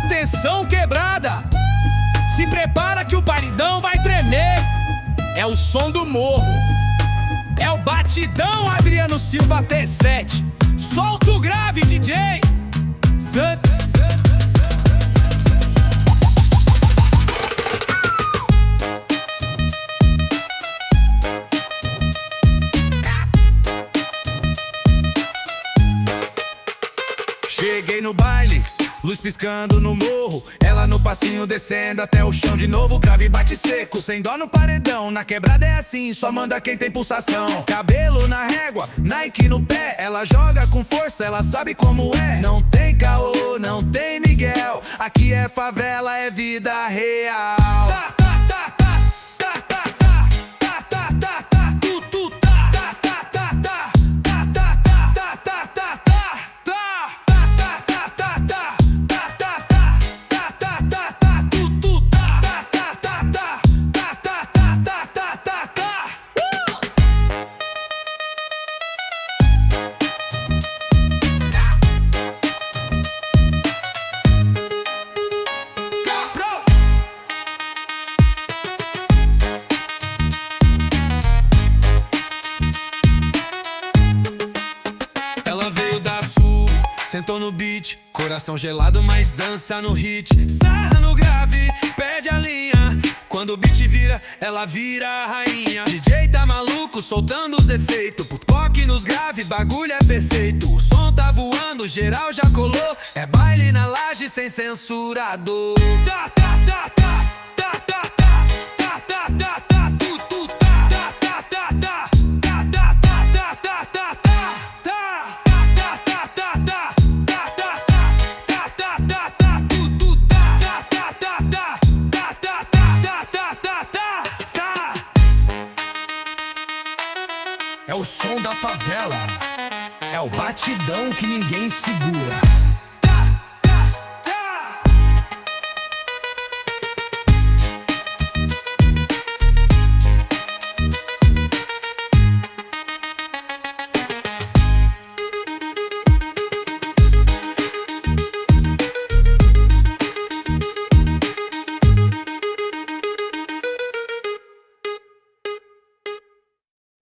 Atenção, quebrada, se prepara que o paredão vai tremer. É o som do morro, é o batidão. Adriano Silva T7, solta o grave, DJ. Cheguei no baile, luz piscando no morro, ela no passinho descendo até o chão de novo. Grave bate seco, sem dó no paredão. Na quebrada é assim, só manda quem tem pulsação. Cabelo na régua, Nike no pé, ela joga com força, ela sabe como é. Não tem caô, não tem Miguel, aqui é favela, é vida real. Sentou no beat, coração gelado, mas dança no hit. Sarra no grave, perde a linha. Quando o beat vira, ela vira a rainha. DJ tá maluco, soltando os efeitos. Putpock nos grave, bagulho é perfeito. O som tá voando, geral já colou. É baile na laje sem censurador. Tá, tá, tá, tá, tá, tá, tá, tá, tá, tá. É o som da favela, é o batidão que ninguém segura.